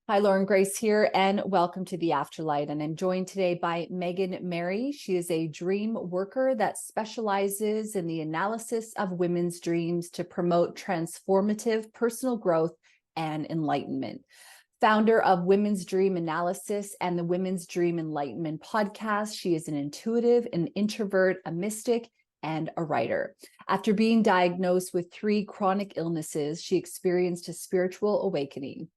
Hi, Lauren Grace here, and welcome to the Afterlight. And I'm joined today by Megan Mary. She is a dream worker that specializes in the analysis of women's dreams to promote transformative personal growth and enlightenment. Founder of Women's Dream Analysis and the Women's Dream Enlightenment podcast, she is an intuitive, an introvert, a mystic, and a writer. After being diagnosed with 3 chronic illnesses, she experienced a spiritual awakening.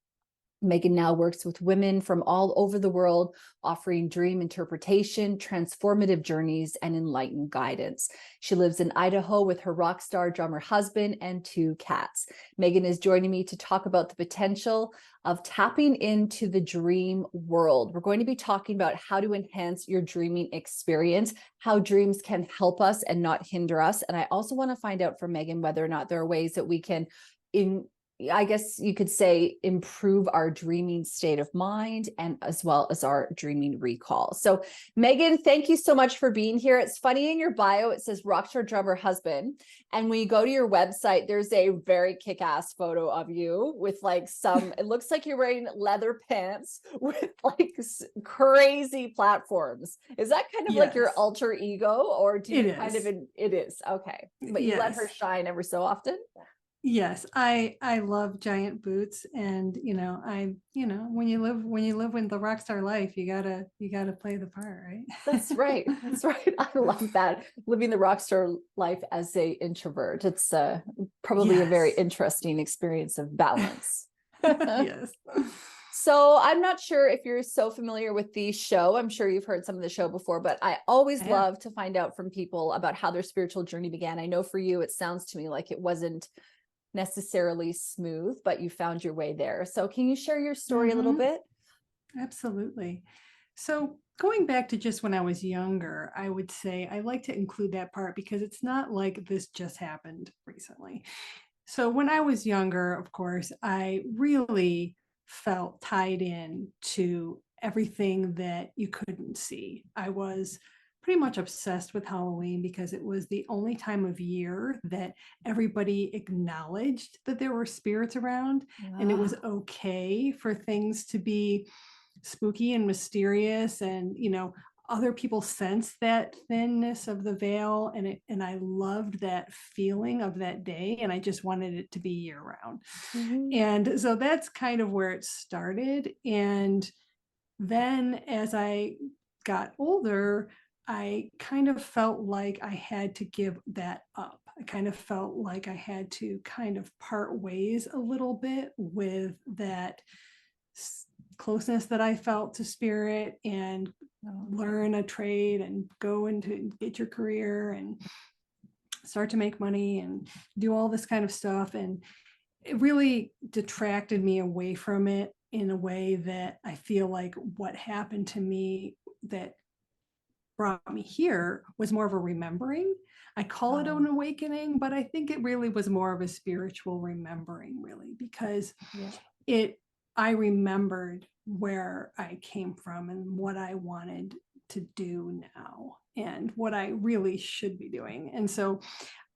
Megan now works with women from all over the world, offering dream interpretation, transformative journeys, and enlightened guidance. She lives in Idaho with her rock star drummer husband and 2 cats. Megan is joining me to talk about the potential of tapping into the dream world. We're going to be talking about how to enhance your dreaming experience, how dreams can help us and not hinder us. And I also want to find out from Megan whether or not there are ways that we can I guess you could say improve our dreaming state of mind and as well as our dreaming recall. So Megan, thank you so much for being here. It's funny, in your bio, it says rockstar drummer husband. And when you go to your website, there's a very kick-ass photo of you with like it looks like you're wearing leather pants with like crazy platforms. Is that kind of like your alter ego, or do you it is? Okay. But you let her shine every so often? Yes, I love giant boots, and when you live in the rock star life, you gotta play the part, right? That's right. That's right. I love that. Living the rock star life as a introvert. It's probably a very interesting experience of balance. Yes. So I'm not sure if you're so familiar with the show. I'm sure you've heard some of the show before, but I always love to find out from people about how their spiritual journey began. I know for you, it sounds to me like it wasn't necessarily smooth, but you found your way there. So can you share your story a little bit? Absolutely. So going back to just when I was younger, I would say I like to include that part because it's not like this just happened recently. So when I was younger, of course, I really felt tied in to everything that you couldn't see. I was pretty much obsessed with Halloween because it was the only time of year that everybody acknowledged that there were spirits around, and it was okay for things to be spooky and mysterious, and other people sense that thinness of the veil, and I loved that feeling of that day, and I just wanted it to be year round. And so that's kind of where it started. And then as I got older, I kind of felt like I had to give that up. I kind of felt like I had to kind of part ways a little bit with that closeness that I felt to spirit, and learn a trade and go into get your career and start to make money and do all this kind of stuff. And it really detracted me away from it in a way that I feel like what happened to me that brought me here was more of a remembering. I call it an awakening, but I think it really was more of a spiritual remembering, really, because I remembered where I came from and what I wanted to do now and what I really should be doing. And so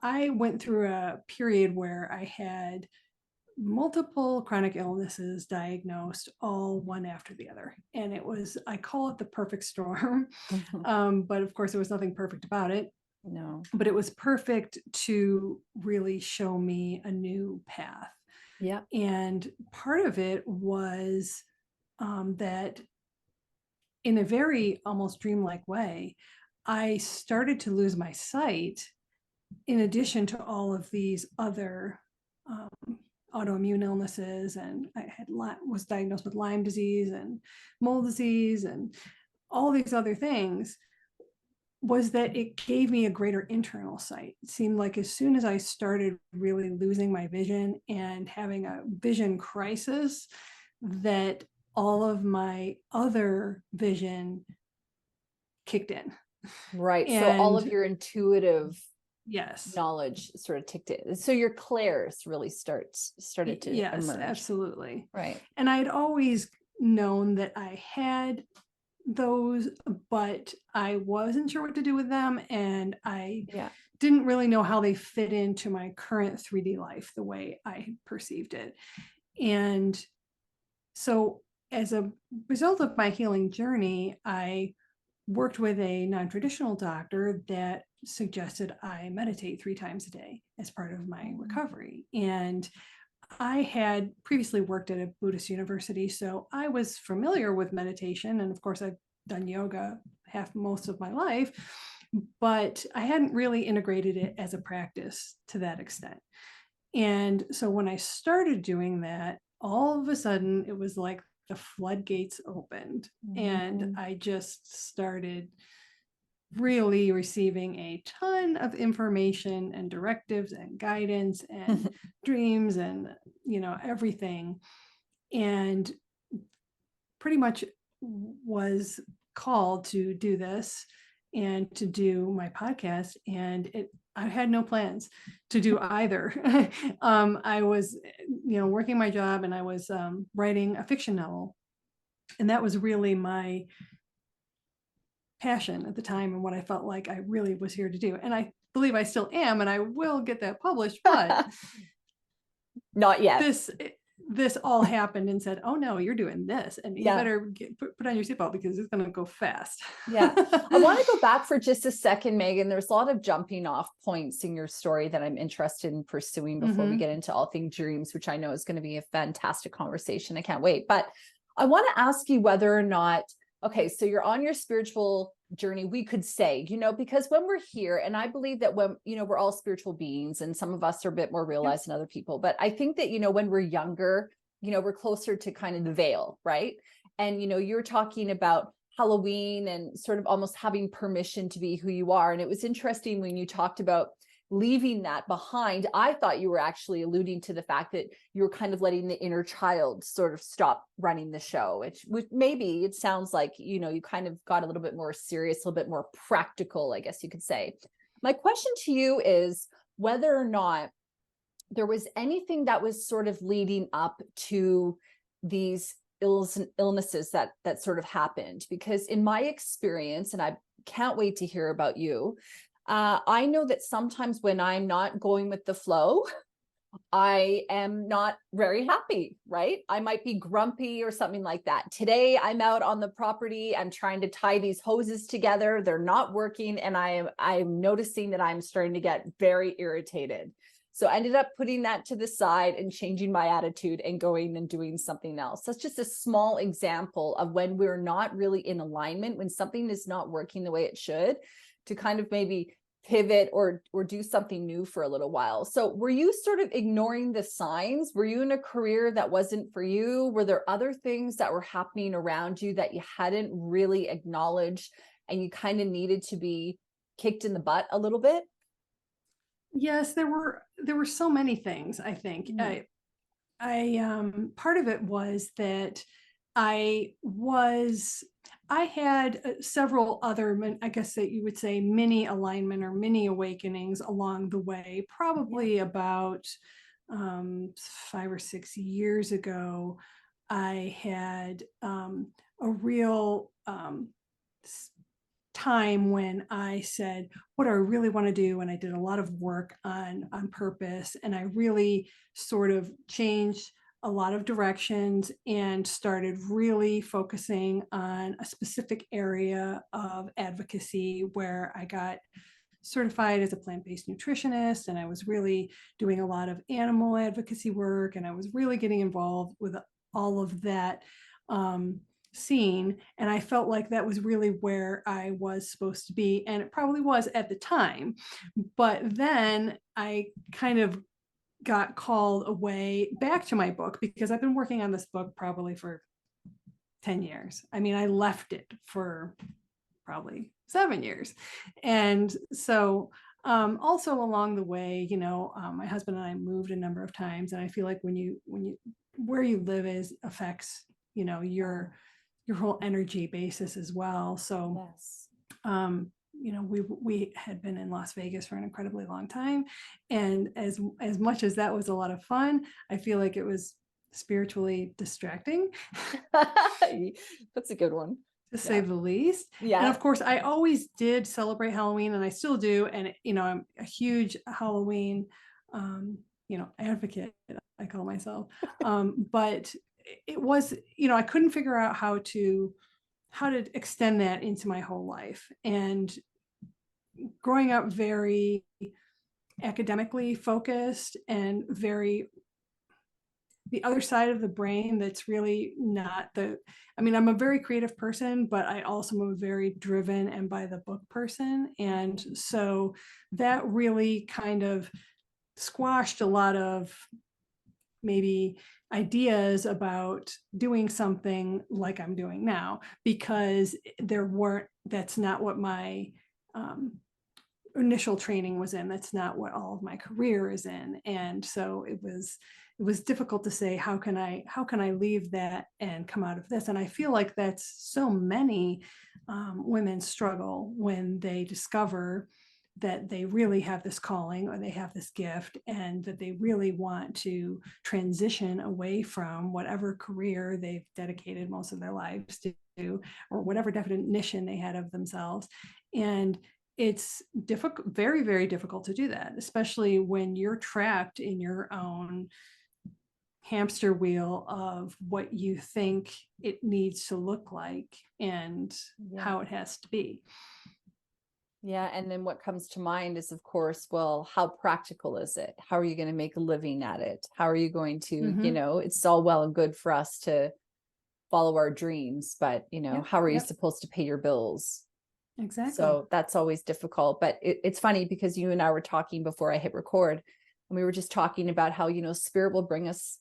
I went through a period where I had multiple chronic illnesses diagnosed, all one after the other. And I call it the perfect storm. But of course, there was nothing perfect about it. No. But it was perfect to really show me a new path. Yeah. And part of it was that in a very almost dreamlike way, I started to lose my sight in addition to all of these other autoimmune illnesses. And I was diagnosed with Lyme disease and mold disease and all these other things. Was that it gave me a greater internal sight. It seemed like as soon as I started really losing my vision and having a vision crisis, that all of my other vision kicked in. Right. So all of your intuitive knowledge sort of ticked in. So your clairs really started to emerge. Absolutely. Right. And I'd always known that I had those, but I wasn't sure what to do with them, and I didn't really know how they fit into my current 3D life the way I perceived it. And so as a result of my healing journey, I worked with a non-traditional doctor that suggested I meditate 3 times a day as part of my recovery. And I had previously worked at a Buddhist university, so I was familiar with meditation. And of course, I've done yoga most of my life, but I hadn't really integrated it as a practice to that extent. And so when I started doing that, all of a sudden it was like the floodgates opened, and I just started really receiving a ton of information and directives and guidance and dreams and everything, and pretty much was called to do this and to do my podcast. And I had no plans to do either. I was working my job, and I was writing a fiction novel, and that was really my passion at the time and what I felt like I really was here to do. And I believe I still am, and I will get that published, but not yet. This all happened and said, oh no, you're doing this, and you better put on your seatbelt because it's going to go fast. Yeah. I want to go back for just a second, Megan. There's a lot of jumping off points in your story that I'm interested in pursuing before we get into all things dreams, which I know is going to be a fantastic conversation. I can't wait. But I want to ask you whether or not, okay, so you're on your spiritual journey, we could say, because when we're here, and I believe that when, we're all spiritual beings, and some of us are a bit more realized than other people, but I think that, when we're younger, we're closer to kind of the veil, right? And, you're talking about Halloween and sort of almost having permission to be who you are. And it was interesting when you talked about leaving that behind. I thought you were actually alluding to the fact that you were kind of letting the inner child sort of stop running the show, which maybe it sounds like, you kind of got a little bit more serious, a little bit more practical, I guess you could say. My question to you is whether or not there was anything that was sort of leading up to these illnesses that sort of happened, because in my experience, and I can't wait to hear about you, I know that sometimes when I'm not going with the flow, I am not very happy, right? I might be grumpy or something like that. Today, I'm out on the property. I'm trying to tie these hoses together. They're not working. And I'm noticing that I'm starting to get very irritated. So I ended up putting that to the side and changing my attitude and going and doing something else. That's just a small example of when we're not really in alignment, when something is not working the way it should, to kind of maybe pivot or do something new for a little while. So were you sort of ignoring the signs? Were you in a career that wasn't for you? Were there other things that were happening around you that you hadn't really acknowledged and you kind of needed to be kicked in the butt a little bit? Yes, there were so many things, I think. I part of it was that I had several other, I guess that you would say, mini alignment or mini awakenings along the way, probably about 5 or 6 years ago. I had a real time when I said, what do I really want to do? And I did a lot of work on purpose, and I really sort of changed a lot of directions and started really focusing on a specific area of advocacy where I got certified as a plant-based nutritionist, and I was really doing a lot of animal advocacy work, and I was really getting involved with all of that scene. And I felt like that was really where I was supposed to be, and it probably was at the time. But then I kind of got called away back to my book, because I've been working on this book probably for 10 years. I mean, I left it for probably 7 years. And so also along the way, my husband and I moved a number of times, and I feel like when you where you live affects your whole energy basis as well. So yes. We had been in Las Vegas for an incredibly long time, and as much as that was a lot of fun, I feel like it was spiritually distracting. That's a good one, to say the least. Yeah. And of course, I always did celebrate Halloween, and I still do. And I'm a huge Halloween advocate, I call myself. But it was, I couldn't figure out how to extend that into my whole life. And growing up very academically focused and very the other side of the brain, that's really not I'm a very creative person, but I also am a very driven and by the book person. And so that really kind of squashed a lot of maybe ideas about doing something like I'm doing now, because that's not what my initial training was in. That's not what all of my career is in. And so it was difficult to say, how can I leave that and come out of this? And I feel like that's so many women struggle when they discover that they really have this calling or they have this gift, and that they really want to transition away from whatever career they've dedicated most of their lives to, or whatever definition they had of themselves. And it's difficult, very, very difficult to do that, especially when you're trapped in your own hamster wheel of what you think it needs to look like and how it has to be. Yeah. And then what comes to mind is, of course, well, how practical is it? How are you going to make a living at it? How are you going to, it's all well and good for us to follow our dreams, but, how are you supposed to pay your bills? Exactly. So that's always difficult. But it's funny because you and I were talking before I hit record, and we were just talking about how, spirit will bring us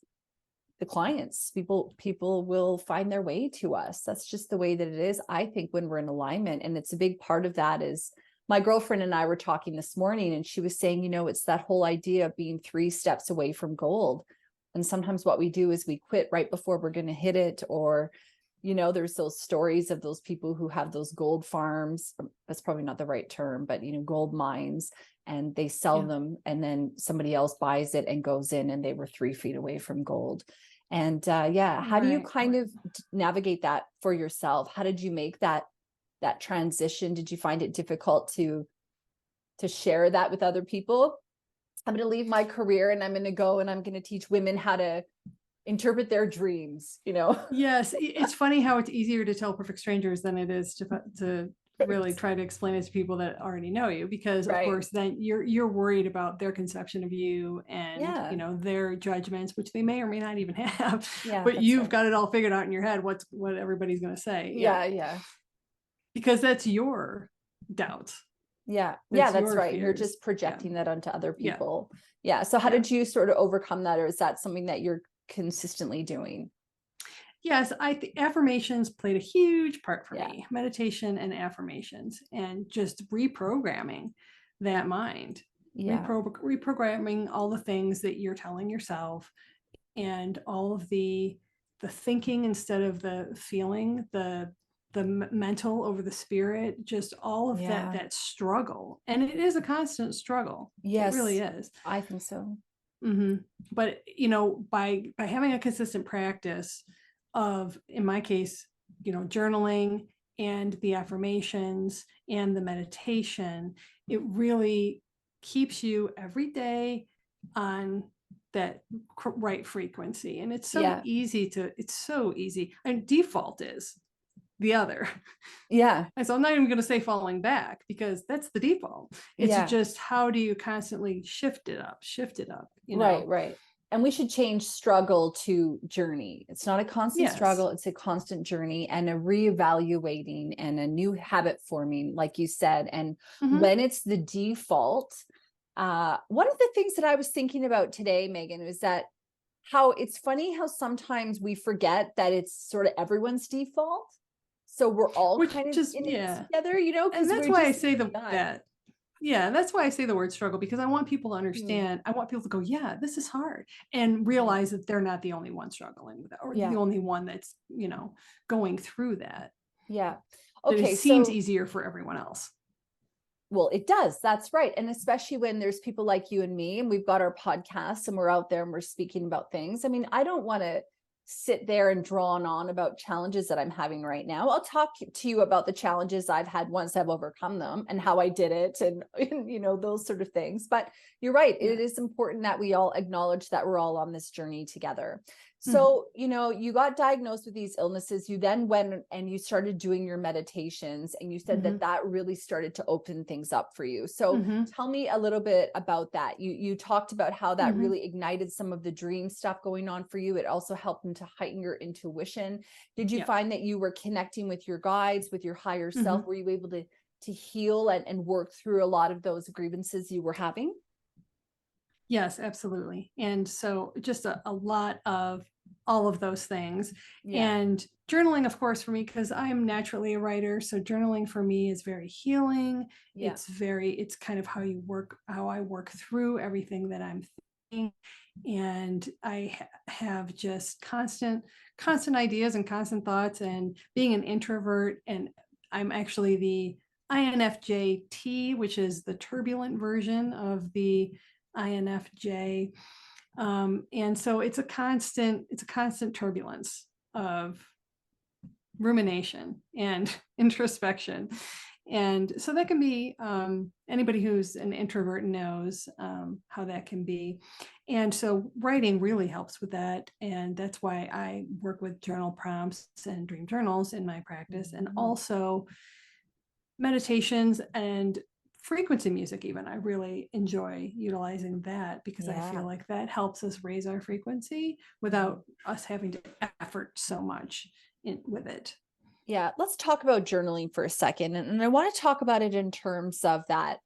the clients. People will find their way to us. That's just the way that it is, I think, when we're in alignment. And it's a big part of that. Is my girlfriend and I were talking this morning, and she was saying, it's that whole idea of being 3 steps away from gold. And sometimes what we do is we quit right before we're going to hit it, or there's those stories of those people who have those gold farms. That's probably not the right term, but gold mines, and they sell them, and then somebody else buys it and goes in, and they were 3 feet away from gold. And how do you kind of navigate that for yourself? How did you make that transition? Did you find it difficult to share that with other people? I'm going to leave my career and I'm going to go and I'm going to teach women how to interpret their dreams, Yes. It's funny how it's easier to tell perfect strangers than it is to really try to explain it to people that already know you, because of course then you're worried about their conception of you and their judgments, which they may or may not even have, but you've got it all figured out in your head what everybody's going to say. Because that's your doubts. That's right. Fears. You're just projecting that onto other people. So how did you sort of overcome that, or is that something that you're consistently doing? Yes, I think affirmations played a huge part for me. Meditation and affirmations, and just reprogramming that mind, reprogramming all the things that you're telling yourself, and all of the thinking instead of the feeling, the mental over the spirit, just all of that struggle. And it is a constant struggle. It really is. I think so. But by having a consistent practice of, in my case, journaling and the affirmations and the meditation, it really keeps you every day on that right frequency. And it's so easy. And default is the other. So I'm not even going to say falling back, because that's the default. It's just, how do you constantly shift it up, Right. And we should change struggle to journey. It's not a constant struggle. It's a constant journey, and a reevaluating and a new habit forming, like you said. And when it's the default, one of the things that I was thinking about today, Megan, was that how it's funny how sometimes we forget that it's sort of everyone's default. So we're all kind of in it together, and that's why I say that. Yeah, that's why I say the word struggle, because I want people to understand. I want people to go, this is hard, and realize that they're not the only one struggling with it, or the only one that's, going through that. Okay. It seems easier for everyone else. Well, it does. That's right. And especially when there's people like you and me, and we've got our podcasts and we're out there and we're speaking about things. I mean, I don't want to sit there and drawn on about challenges that I'm having right now. I'll talk to you about the challenges I've had once I've overcome them and how I did it and you know, those sort of things. But you're right. Yeah. It is important that we all acknowledge that we're all on this journey together. Mhm. So, you know, you got diagnosed with these illnesses. You then went and you started doing your meditations, and you said that Mhm. that really started to open things up for you. So Mhm. tell me a little bit about that. You talked about how that Mhm. really ignited some of the dream stuff going on for you. It also helped them to heighten your intuition. Did you Yeah. find that you were connecting with your guides, with your higher self? Mhm. Were you able to heal and work through a lot of those grievances you were having? Yes, absolutely. And so just a lot of all of those things. Yeah. And journaling, of course, for me, because I'm naturally a writer. So journaling for me is very healing. Yeah. It's kind of how I work through everything that I'm thinking. And have just constant ideas and constant thoughts. And being an introvert, and I'm actually the INFJT, which is the turbulent version of the INFJ. And so it's a constant turbulence of rumination and introspection. And so that can be, anybody who's an introvert knows how that can be. And so writing really helps with that. And that's why I work with journal prompts and dream journals in my practice, and Mhm. also meditations and frequency music. Even I really enjoy utilizing that, because I feel Yeah. like that helps us raise our frequency without us having to effort so much with it. Yeah, let's talk about journaling for a second. And I want to talk about it in terms of that.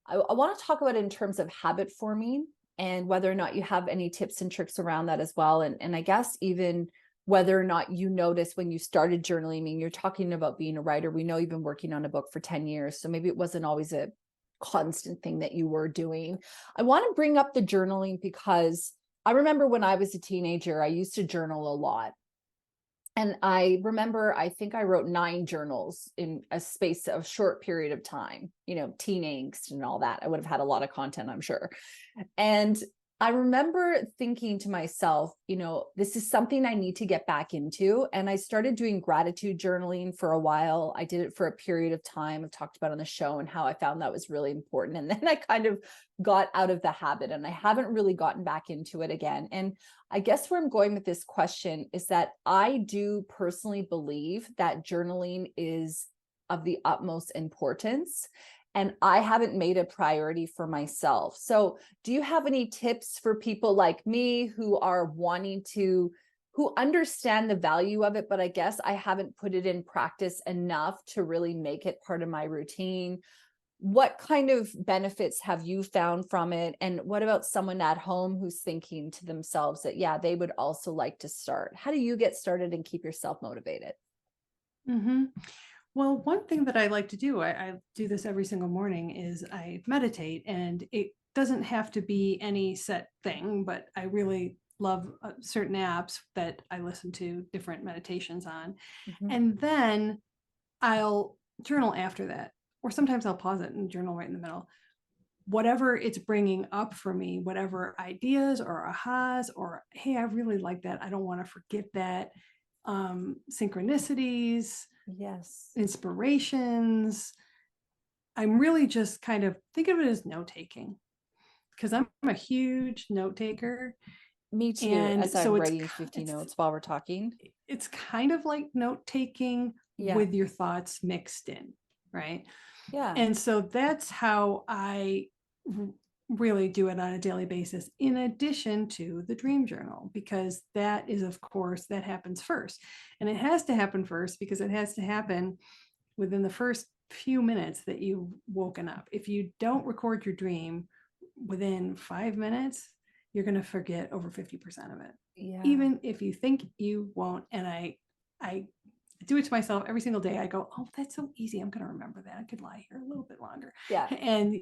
I want to talk about it in terms of habit forming and whether or not you have any tips and tricks around that as well. And I guess even whether or not you notice when you started journaling. I mean, you're talking about being a writer. We know you've been working on a book for 10 years. So maybe it wasn't always a constant thing that you were doing. I want to bring up the journaling because I remember when I was a teenager, I used to journal a lot. And I remember, I think I wrote 9 journals in a space of short period of time, you know, teen angst and all that. I would have had a lot of content, I'm sure. And I remember thinking to myself, you know, this is something I need to get back into. And I started doing gratitude journaling for a while. I did it for a period of time. I've talked about on the show and how I found that was really important. And then I kind of got out of the habit and I haven't really gotten back into it again. And I guess where I'm going with this question is that I do personally believe that journaling is of the utmost importance. And I haven't made a priority for myself. So, do you have any tips for people like me who are wanting to, who understand the value of it, but I guess I haven't put it in practice enough to really make it part of my routine? What kind of benefits have you found from it? And what about someone at home who's thinking to themselves that, yeah, they would also like to start? How do you get started and keep yourself motivated? Hmm. Well, one thing that I like to do, I do this every single morning, is I meditate, and it doesn't have to be any set thing, but I really love certain apps that I listen to different meditations on. Mhm. And then I'll journal after that, or sometimes I'll pause it and journal right in the middle. Whatever it's bringing up for me, whatever ideas or ahas, or hey, I really like that, I don't want to forget that, synchronicities, Yes. inspirations. I'm really just kind of think of it as note taking, because I'm a huge note taker. Me too, And as so I'm writing 50 notes while we're talking. it's kind of like note taking Yeah. with your thoughts mixed in, right? Yeah. And so that's how I really do it on a daily basis, in addition to the dream journal, because that is, of course, that happens first. And it has to happen first because it has to happen within the first few minutes that you've woken up. If you don't record your dream within 5 minutes, you're going to forget over 50% of it, Yeah. even if you think you won't. And I do it to myself every single day. I go, oh, that's so easy. I'm going to remember that. I could lie here a little bit longer. Yeah. And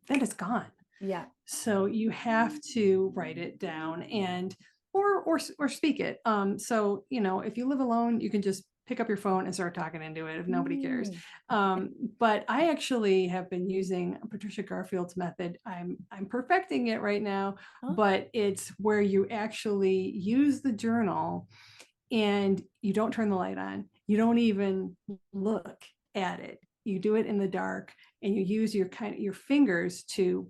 then it's gone. Yeah. So you have to write it down, and or speak it. So if you live alone, you can just pick up your phone and start talking into it if nobody cares. Mm. But I actually have been using Patricia Garfield's method. I'm perfecting it right now, Huh? but it's where you actually use the journal and you don't turn the light on. You don't even look at it. You do it in the dark, and you use your fingers to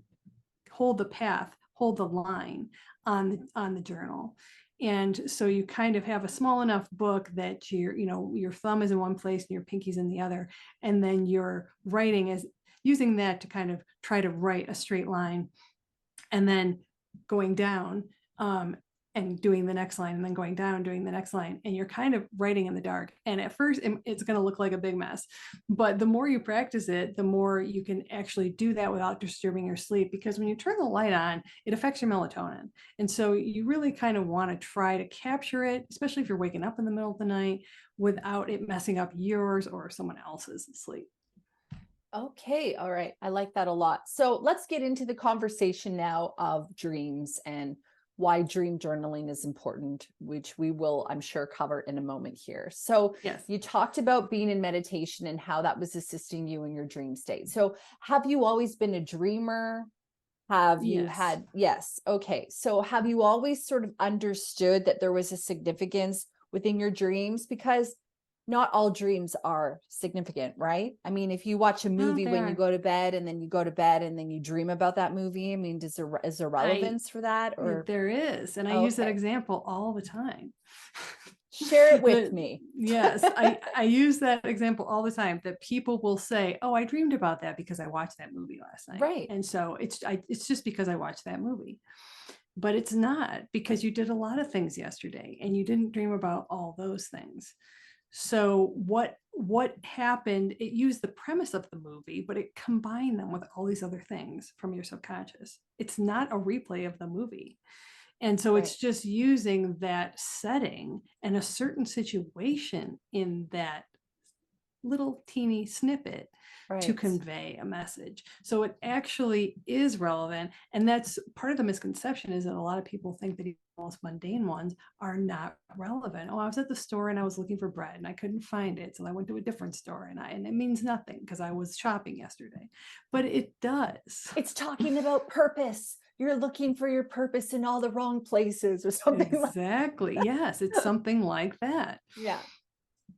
hold the path, hold the line on the journal. And so you kind of have a small enough book that your thumb is in one place and your pinky's in the other, and then you're writing is using that to kind of try to write a straight line, and then going down, and doing the next line, and then going down, doing the next line, and you're kind of writing in the dark. And at first it's going to look like a big mess, but the more you practice it, the more you can actually do that without disturbing your sleep, because when you turn the light on, it affects your melatonin. And so you really kind of want to try to capture it, especially if you're waking up in the middle of the night, without it messing up yours or someone else's sleep. Okay. All right. I like that a lot. So let's get into the conversation now of dreams and why dream journaling is important, which we will, I'm sure, cover in a moment here. So Yes. you talked about being in meditation and how that was assisting you in your dream state. So have you always been a dreamer? Have you Yes. had, yes. Okay. So have you always sort of understood that there was a significance within your dreams? Because not all dreams are significant, right? I mean, if you watch a movie when you go to bed and then you go to bed and then you dream about that movie, I mean, is there relevance for that? Or There is, and I use that example all the time. Share it with me. Yes, I use that example all the time, that people will say, "Oh, I dreamed about that because I watched that movie last night." Right. And so it's just because I watched that movie. But it's not, because you did a lot of things yesterday and you didn't dream about all those things. So what happened, it used the premise of the movie, but it combined them with all these other things from your subconscious. It's not a replay of the movie. And so it's just using that setting and a certain situation in that little teeny snippet to convey a message. So it actually is relevant. And that's part of the misconception, is that a lot of people think that the most mundane ones are not relevant. Oh, I was at the store and I was looking for bread and I couldn't find it, so I went to a different store, and it means nothing because I was shopping yesterday. But it does. It's talking about purpose. You're looking for your purpose in all the wrong places or something. Exactly. Yes, it's something like that. Yeah.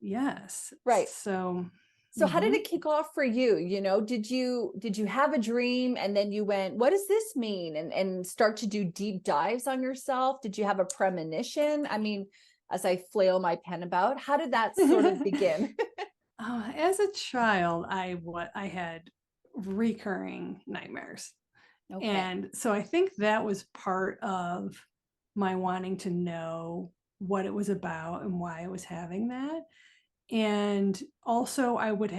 Yes. Right. So how did it kick off for you? Did you have a dream and then you went, what does this mean? And start to do deep dives on yourself? Did you have a premonition? I mean, as I flail my pen about, how did that sort of begin? As a child, I had recurring nightmares. Okay. And so I think that was part of my wanting to know what it was about and why I was having that. And also I would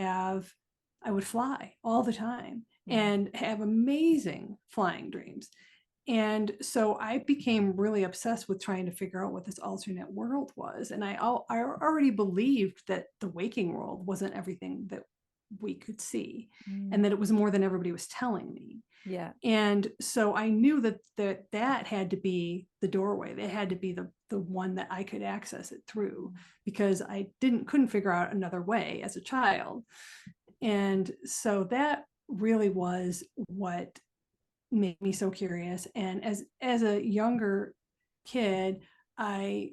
fly all the time and have amazing flying dreams. And so I became really obsessed with trying to figure out what this alternate world was. And I already believed that the waking world wasn't everything that we could see, and that it was more than everybody was telling me. Yeah. And so I knew that had to be the doorway. That had to be the one that I could access it through, because I couldn't figure out another way as a child. And so that really was what made me so curious. And as a younger kid, I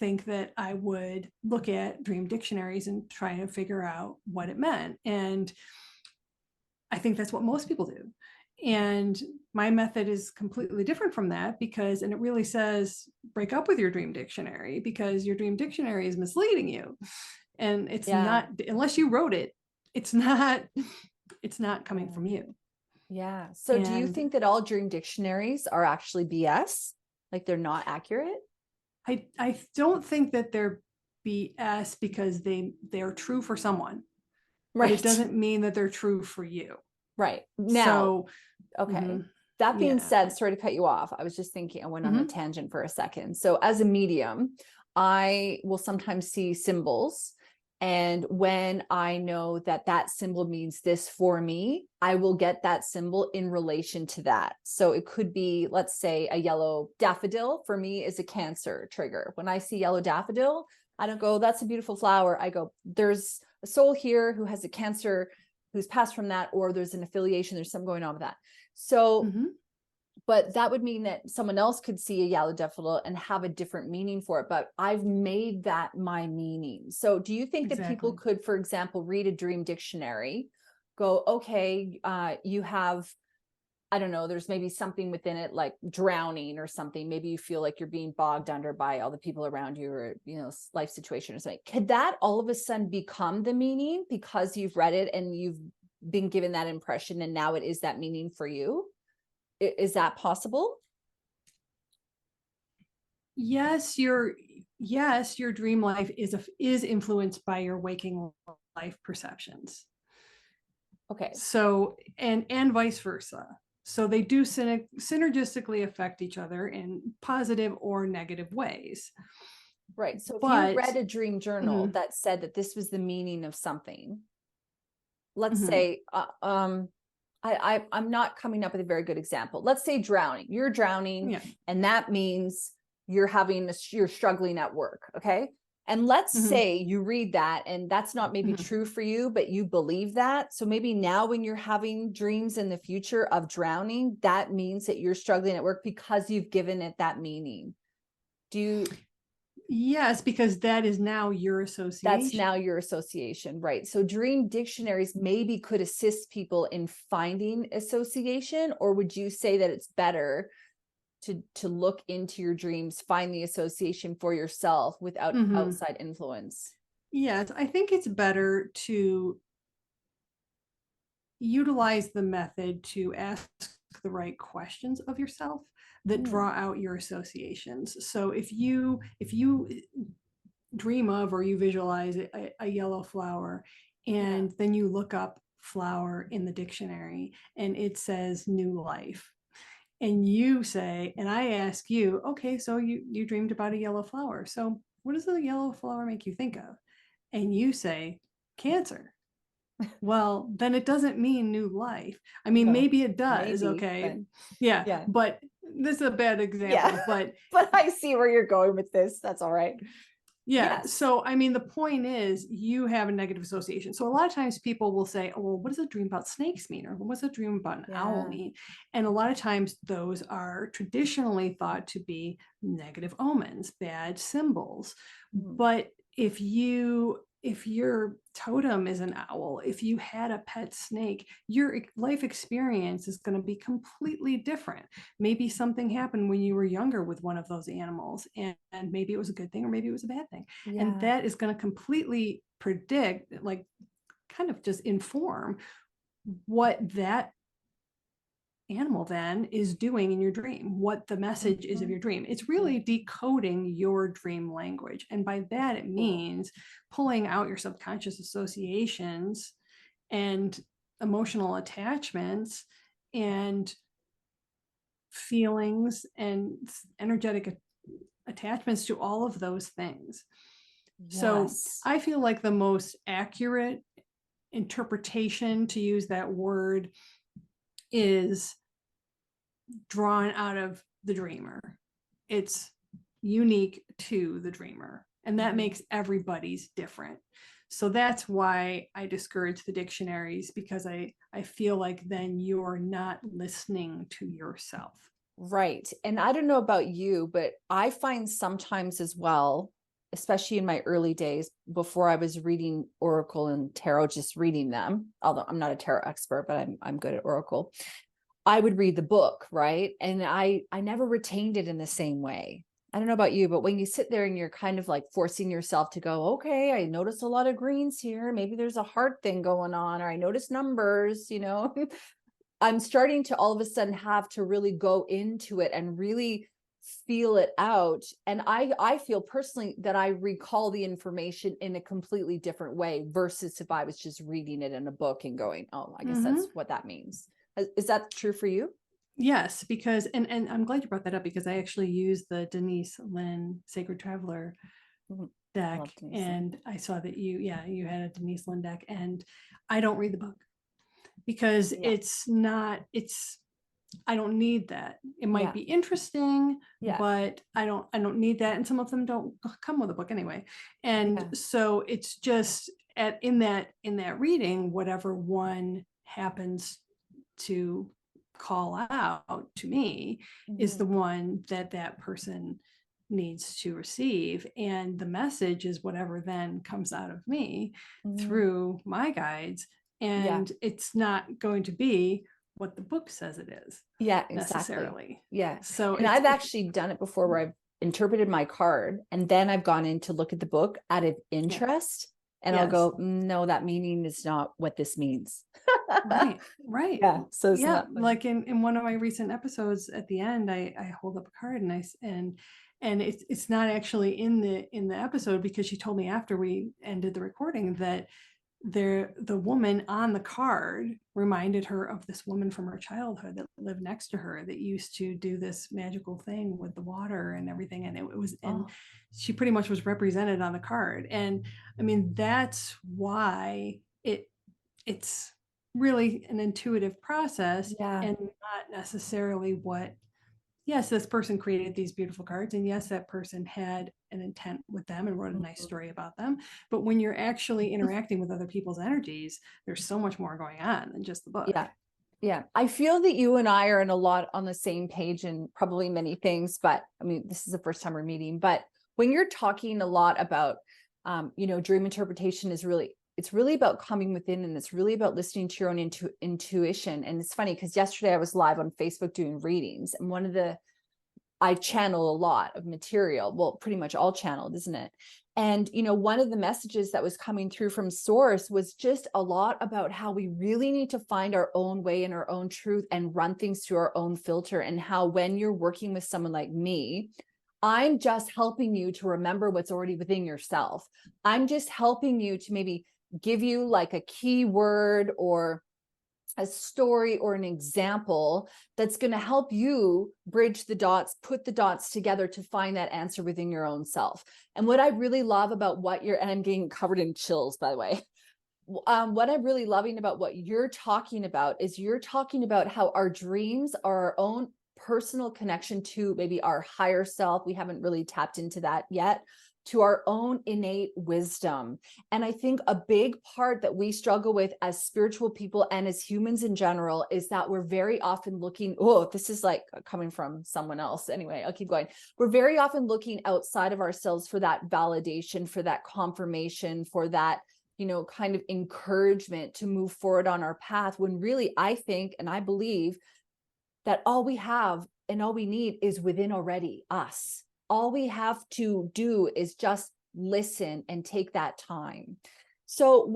think that I would look at dream dictionaries and try to figure out what it meant. And I think that's what most people do. And my method is completely different from that, because, and it really says, break up with your dream dictionary, because your dream dictionary is misleading you. And it's not, unless you wrote it, it's not coming from you. Yeah. So do you think that all dream dictionaries are actually BS? Like they're not accurate? I don't think that they're BS, because they're true for someone. Right. But it doesn't mean that they're true for you. Right. Now, okay. That being said, sorry to cut you off. I was just thinking, I went on a tangent for a second. So as a medium, I will sometimes see symbols. And when I know that that symbol means this for me, I will get that symbol in relation to that. So it could be, let's say, a yellow daffodil for me is a Cancer trigger. When I see yellow daffodil, I don't go, that's a beautiful flower. I go, there's a soul here who has a cancer, who's passed from that, or there's an affiliation, there's something going on with that. So, but that would mean that someone else could see a yellow daffodil and have a different meaning for it. But I've made that my meaning. So do you think that people could, for example, read a dream dictionary, go, okay, you have, I don't know, there's maybe something within it like drowning or something. Maybe you feel like you're being bogged under by all the people around you, or, you know, life situation or something. Could that all of a sudden become the meaning because you've read it and you've been given that impression and now it is that meaning for you? Is that possible? Yes, your dream life is influenced by your waking life perceptions. Okay. So, and vice versa. So they do synergistically affect each other in positive or negative ways. Right. So if you read a dream journal that said that this was the meaning of something, let's say, I'm not coming up with a very good example. Let's say drowning. You're drowning, and that means you're struggling at work. Okay. And let's say you read that and that's not maybe true for you, but you believe that. So maybe now when you're having dreams in the future of drowning, that means that you're struggling at work because you've given it that meaning. Yes, because that is now your association. That's now your association, right? So dream dictionaries maybe could assist people in finding association, or would you say that it's better to look into your dreams, find the association for yourself without outside influence? Yes, I think it's better to utilize the method to ask the right questions of yourself that draw out your associations. So if you dream of or you visualize a yellow flower and then you look up flower in the dictionary and it says new life, and you say, and I ask you, okay, so you dreamed about a yellow flower, so what does a yellow flower make you think of? And you say cancer. Well, then it doesn't mean new life. I mean, maybe it does. Maybe, okay. But this is a bad example, but I see where you're going with this. That's all right. So, I mean, the point is you have a negative association. So a lot of times people will say, oh, well, what does a dream about snakes mean? Or what's a dream about an owl mean? And a lot of times those are traditionally thought to be negative omens, bad symbols. But if your totem is an owl, if you had a pet snake, your life experience is going to be completely different. Maybe something happened when you were younger with one of those animals, and maybe it was a good thing or maybe it was a bad thing. And that is going to completely predict, like kind of just inform what that animal then is doing in your dream, what the message is of your dream. It's really decoding your dream language. And by that, it means pulling out your subconscious associations and emotional attachments and feelings and energetic attachments to all of those things. So I feel like the most accurate interpretation, to use that word, is drawn out of the dreamer. It's unique to the dreamer, and that makes everybody's different. So that's why I discourage the dictionaries, because I feel like then you're not listening to yourself. Right. And I don't know about you, but I find sometimes as well, especially in my early days before I was reading Oracle and Tarot, just reading them, although I'm not a tarot expert, but I'm good at Oracle. I would read the book, right? And I never retained it in the same way. I don't know about you, but when you sit there and you're kind of like forcing yourself to go, okay, I noticed a lot of greens here. Maybe there's a heart thing going on, or I noticed numbers, you know, I'm starting to all of a sudden have to really go into it and really feel it out. And I feel personally that I recall the information in a completely different way versus if I was just reading it in a book and going, oh, I guess that's what that means. Is that true for you? Yes, because, and I'm glad you brought that up, because I actually used the Denise Lynn Sacred Traveler deck, and I saw that you had a Denise Lynn deck, and I don't read the book because it's I don't need that. It might Yeah. be interesting, Yeah. but I don't need that. And some of them don't come with a book anyway. And Yeah. so it's just in that reading, whatever one happens to call out to me is Mhm. the one that person needs to receive. And the message is whatever then comes out of me Mhm. through my guides. Yeah. And it's not going to be what the book says it is Yeah, exactly. necessarily. Yeah. So And it's I've actually done it before where I've interpreted my card and then I've gone in to look at the book out of yeah, interest and I'll yes, go, no, that meaning is not what this means. right, right. Yeah. So isn't Yeah, that funny? like in one of my recent episodes at the end, I hold up a card and and it's not actually in the episode because she told me after we ended the recording that the woman on the card reminded her of this woman from her childhood that lived next to her that used to do this magical thing with the water and everything, and it was, and Oh, she pretty much was represented on the card. And I mean, that's why it's really an intuitive process yeah. and not necessarily what, yes, this person created these beautiful cards, and yes, that person had an intent with them and wrote a nice Mhm. story about them. But when you're actually interacting with other people's energies, there's so much more going on than just the book. Yeah. Yeah. I feel that you and I are in a lot on the same page in probably many things, but I mean, this is the first time we're meeting, but when you're talking a lot about, dream interpretation is really, it's really about coming within and it's really about listening to your own intuition. And it's funny because yesterday I was live on Facebook doing readings and I channel a lot of material. Well, pretty much all channeled, isn't it? And, one of the messages that was coming through from source was just a lot about how we really need to find our own way and our own truth and run things through our own filter. And how when you're working with someone like me, I'm just helping you to remember what's already within yourself. I'm just helping you to maybe give you like a keyword or a story or an example that's going to help you bridge the dots, put the dots together to find that answer within your own self. And what I really love about and I'm getting covered in chills, by the way. What I'm really loving about what you're talking about is you're talking about how our dreams are our own personal connection to maybe our higher self. We haven't really tapped into that yet, to our own innate wisdom. And I think a big part that we struggle with as spiritual people and as humans in general is that we're very often looking, oh, this is like coming from someone else. Anyway, I'll keep going. We're very often looking outside of ourselves for that validation, for that confirmation, for that kind of encouragement to move forward on our path, when really I think and I believe that all we have and all we need is within already us. All we have to do is just listen and take that time. So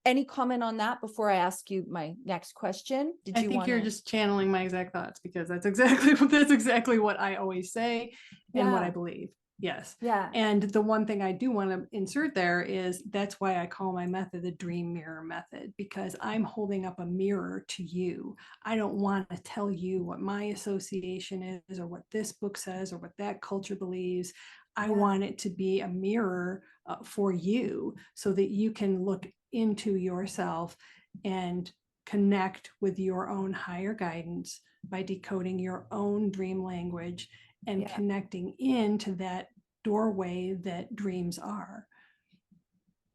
any comment on that before I ask you my next question? Did I you think want you're to? just channeling my exact thoughts because that's exactly what I always say and what I Yeah. believe. Yes. Yeah. And the one thing I do want to insert there is that's why I call my method the dream mirror method, because I'm holding up a mirror to you. I don't want to tell you what my association is or what this book says or what that culture believes. I Yeah. want it to be a mirror for you so that you can look into yourself and connect with your own higher guidance by decoding your own dream language and Yeah. connecting into that doorway that dreams are.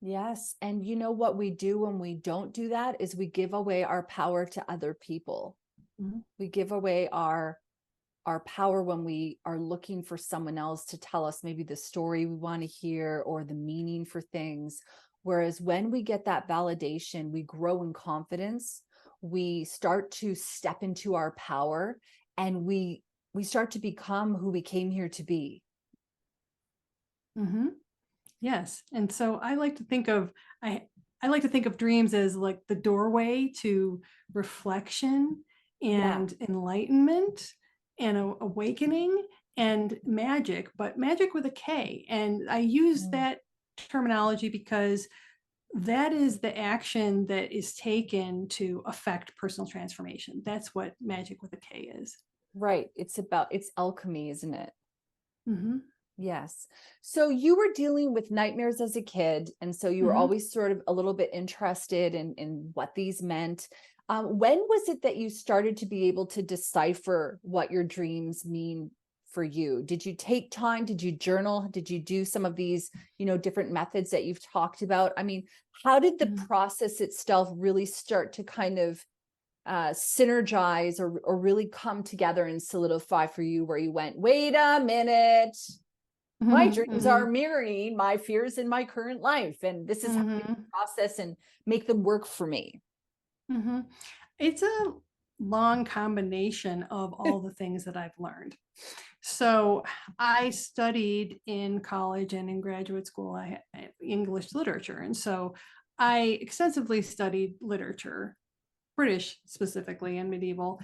Yes. And you know what we do when we don't do that is we give away our power to other people. Mhm. We give away our power when we are looking for someone else to tell us maybe the story we want to hear or the meaning for things. Whereas when we get that validation, we grow in confidence, we start to step into our power, and we start to become who we came here to be. Mm-hmm. Yes. And so I like to think of dreams as like the doorway to reflection Yeah. and enlightenment and awakening and magic, but magic with a K. And I use Mm. that terminology because that is the action that is taken to affect personal transformation. That's what magic with a K is. Right. It's alchemy, isn't it? Mm-hmm. Yes. So you were dealing with nightmares as a kid, and so you were Mm-hmm. always sort of a little bit interested in what these meant. When was it that you started to be able to decipher what your dreams mean for you? Did you take time? Did you journal? Did you do some of these, different methods that you've talked about? I mean, how did the Mhm. process itself really start to kind of synergize or really come together and solidify for you, where you went, wait a minute, my Mhm. dreams are Mhm. mirroring my fears in my current life, and this is how I Mhm. process and make them work for me. Mhm. It's a long combination of all the things that I've learned. So I studied in college and in graduate school, I had English literature. And so I extensively studied literature, British specifically, and medieval.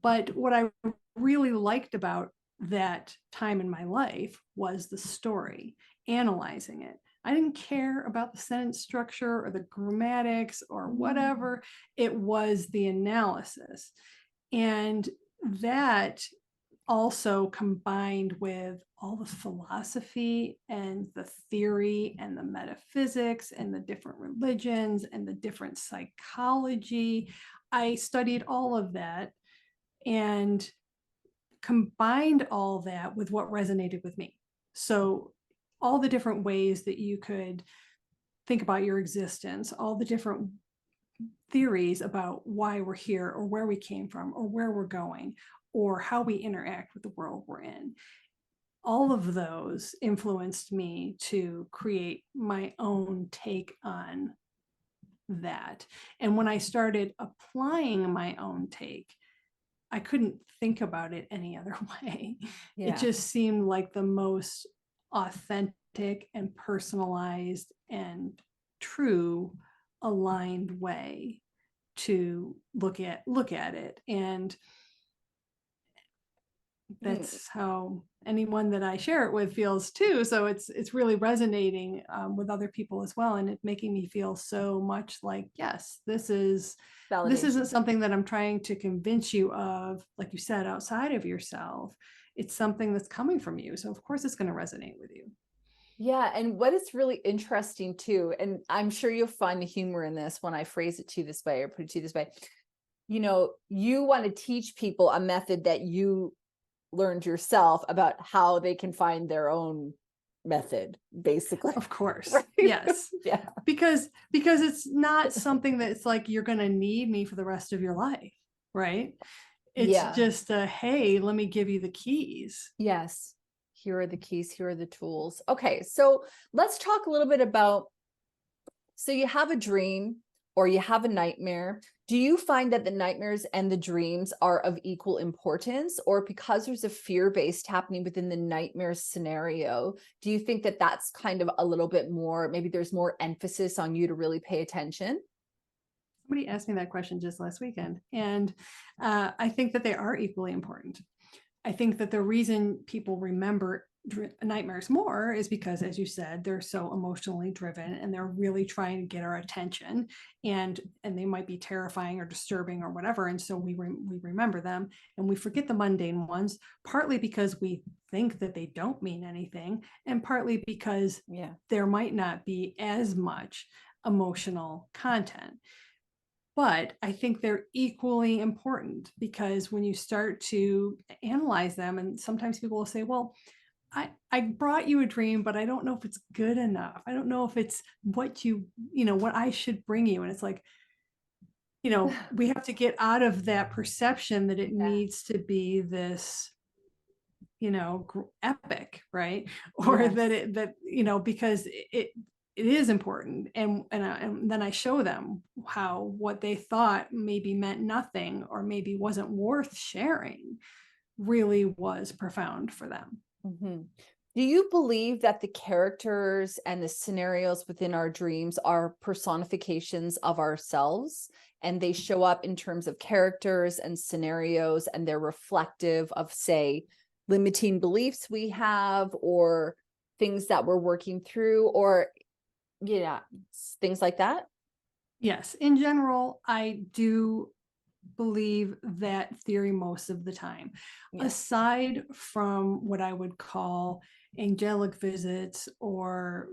But what I really liked about that time in my life was the story, analyzing it. I didn't care about the sentence structure or the grammatics or Mm. whatever. It was the analysis. And that also combined with all the philosophy and the theory and the metaphysics and the different religions and the different psychology. I studied all of that and combined all that with what resonated with me. So, all the different ways that you could think about your existence, all the different theories about why we're here or where we came from or where we're going or how we interact with the world we're in. All of those influenced me to create my own take on that. And when I started applying my own take, I couldn't think about it any other way. It Yeah. just seemed like the most authentic and personalized and true aligned way to look at it. And Mm. that's how anyone that I share it with feels too. So it's really resonating with other people as well, and it's making me feel so much like, yes, this isn't Validation. something that I'm trying to convince you of, like you said, outside of yourself. It's something that's coming from you. So of course it's going to resonate with you. Yeah. And what is really interesting too, and I'm sure you'll find the humor in this when I phrase it to you this way or put it to you this way. You want to teach people a method that you learned yourself about how they can find their own method, basically. Of course. Right? Yes. Yeah. Because it's not something that's like you're going to need me for the rest of your life, right? It's Yeah. just a, hey, let me give you the keys. Yes. Here are the keys. Here are the tools. Okay. So let's talk a little bit about, so you have a dream or you have a nightmare. Do you find that the nightmares and the dreams are of equal importance, or because there's a fear-based happening within the nightmare scenario, do you think that that's kind of a little bit more, maybe there's more emphasis on you to really pay attention? Somebody asked me that question just last weekend, and I think that they are equally important. I think that the reason people remember nightmares more is because, as you said, they're so emotionally driven and they're really trying to get our attention, and they might be terrifying or disturbing or whatever. And so we remember them and we forget the mundane ones, partly because we think that they don't mean anything, and partly because Yeah. there might not be as much emotional content. But I think they're equally important because when you start to analyze them, and sometimes people will say, well, I brought you a dream, but I don't know if it's good enough. I don't know if it's what I should bring you. And it's like, we have to get out of that perception that it Yeah. needs to be this, epic, right? Or Yes. that because it is important, and then I show them how what they thought maybe meant nothing or maybe wasn't worth sharing really was profound for them. Mhm. Do you believe that the characters and the scenarios within our dreams are personifications of ourselves, and they show up in terms of characters and scenarios, and they're reflective of, say, limiting beliefs we have, or things that we're working through, or yeah, things like that? Yes, in general, I do believe that theory most of the time. Yeah. Aside from what I would call angelic visits or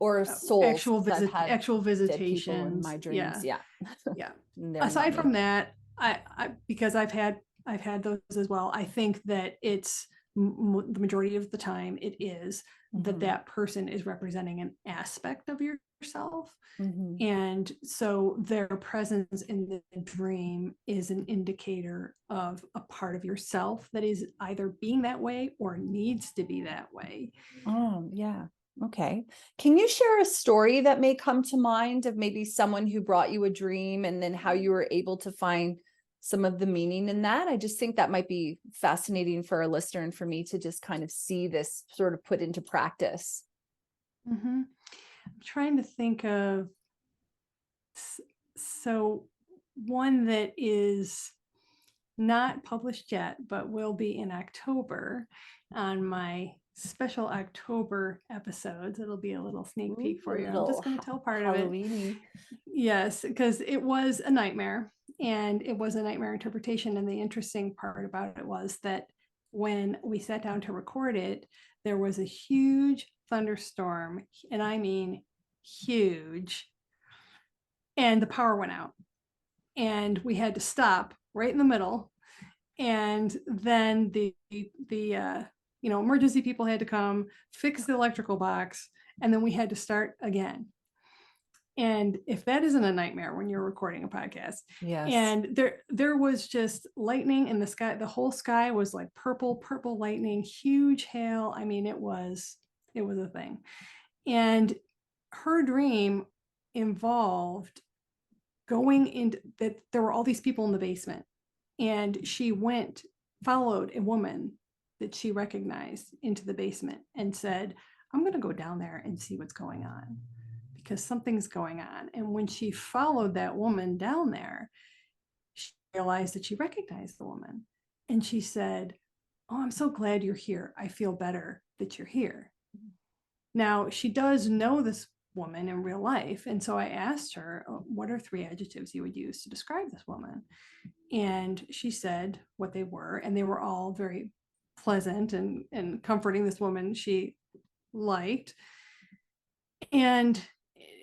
or souls, because I've had actual dead people in my visitations. dreams. Yeah. Yeah. And they're not Aside me. from that, I because I've had those as well. I think that it's the majority of the time it is Mhm. that person is representing an aspect of yourself. Mhm. And so their presence in the dream is an indicator of a part of yourself that is either being that way or needs to be that way. Oh, yeah. Okay. Can you share a story that may come to mind of maybe someone who brought you a dream and then how you were able to find some of the meaning in that? I just think that might be fascinating for a listener and for me to just kind of see this sort of put into practice. Mm-hmm. I'm trying to think of so one that is not published yet, but will be in October on my special October episodes. It'll be a little sneak Ooh, peek a for you. I'm little just going to tell part of it. Halloweeny. Yes, because it was a nightmare and it was a nightmare interpretation. And the interesting part about it was that when we sat down to record it, there was a huge thunderstorm, and I mean huge, and the power went out. And we had to stop right in the middle, and then the emergency people had to come fix the electrical box, and then we had to start again. And if that isn't a nightmare when you're recording a podcast. Yes. And there was just lightning in the sky. The whole sky was like purple lightning, huge hail. I mean, it was a thing. And her dream involved going into that there were all these people in the basement, and she followed a woman that she recognized into the basement and said, I'm going to go down there and see what's going on, because something's going on. And when she followed that woman down there, she realized that she recognized the woman, and she said, oh, I'm so glad you're here. I feel better that you're here. Now, she does know this woman in real life. And so I asked her, what are 3 adjectives you would use to describe this woman? And she said what they were, and they were all very pleasant and comforting. This woman she liked. And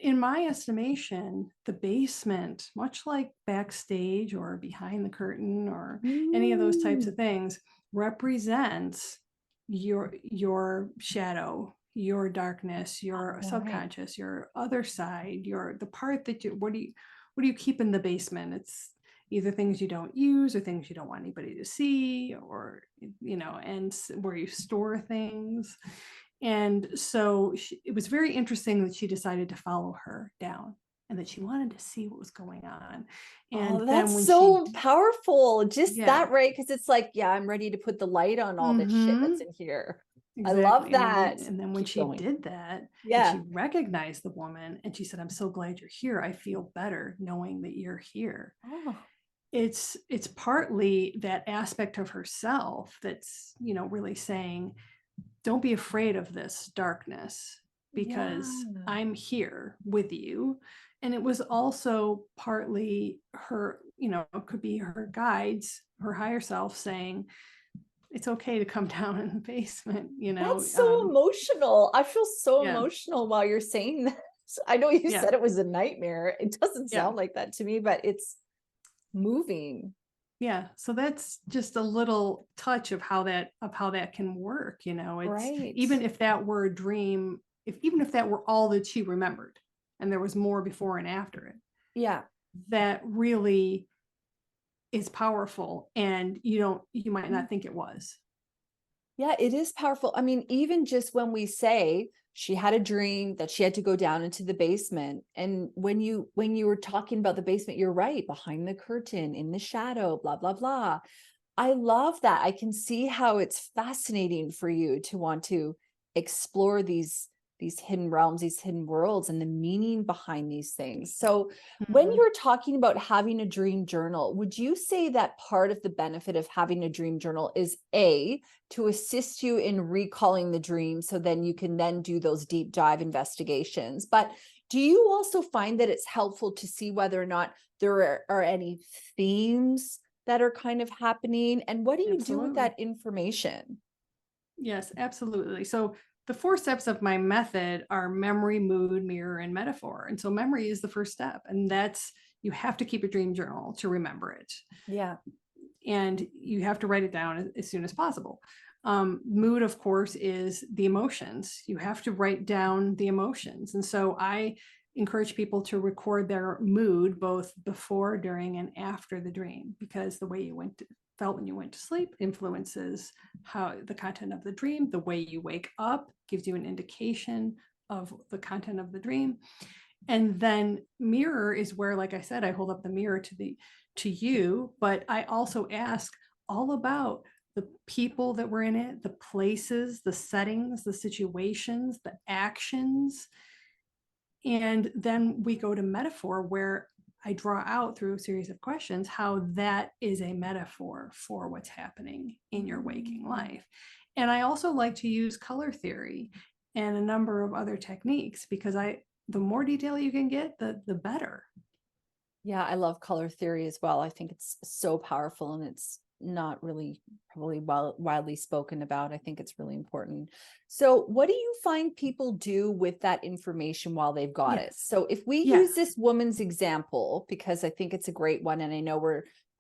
in my estimation, the basement, much like backstage or behind the curtain or any of those types Mm. of things, represents your shadow, your darkness, your All right. subconscious, your other side, the part that what do you keep in the basement? It's either things you don't use or things you don't want anybody to see, or and where you store things. And so it was very interesting that she decided to follow her down and that she wanted to see what was going on. And Oh, then that's when so powerful. Just yeah, that, right? Because it's like, yeah, I'm ready to put the light on all this shit mm-hmm, that's in here. I love exactly. that. And then when Keep she going. did that and Yeah. she recognized the woman and she said, I'm so glad you're here. I feel better knowing that you're here. Oh, It's partly that aspect of herself that's, really saying, don't be afraid of this darkness, because yeah. I'm here with you. And it was also partly her, it could be her guides, her higher self saying, it's okay to come down in the basement, That's so emotional. I feel so yeah, emotional while you're saying that. I know you yeah, said it was a nightmare. It doesn't yeah, sound like that to me, but it's moving. yeah. So that's just a little touch of how that can work. It's Right. even if that were a dream, even if that were all that she remembered and there was more before and after it, Yeah. that really is powerful, and you might not think it was. Yeah, it is powerful. I mean, even just when we say she had a dream that she had to go down into the basement, and when you were talking about the basement, you're right, behind the curtain, in the shadow, blah blah blah. I love that. I can see how it's fascinating for you to want to explore these hidden realms, these hidden worlds, and the meaning behind these things. So, when Mhm. you're talking about having a dream journal, would you say that part of the benefit of having a dream journal is A, to assist you in recalling the dream so then you can then do those deep dive investigations? But do you also find that it's helpful to see whether or not there are any themes that are kind of happening? And what do you do with Absolutely. that information? Yes, absolutely. So the 4 steps of my method are memory, mood, mirror, and metaphor. And so memory is the first step. And that's, you have to keep a dream journal to remember it. Yeah. And you have to write it down as soon as possible. Mood, of course, is the emotions. You have to write down the emotions. And so I encourage people to record their mood both before, during, and after the dream, because the way you felt when you went to sleep influences how the content of the dream. The way you wake up gives you an indication of the content of the dream. And then mirror is where, like I said, I hold up the mirror to you, but I also ask all about the people that were in it, the places, the settings, the situations, the actions. And then we go to metaphor, where I draw out through a series of questions how that is a metaphor for what's happening in your waking life. And I also like to use color theory and a number of other techniques, because the more detail you can get, the better. Yeah, I love color theory as well. I think it's so powerful, and it's not really probably widely spoken about. I think it's really important. So what do you find people do with that information while they've got it? So if we use this woman's example, because I think it's a great one, and I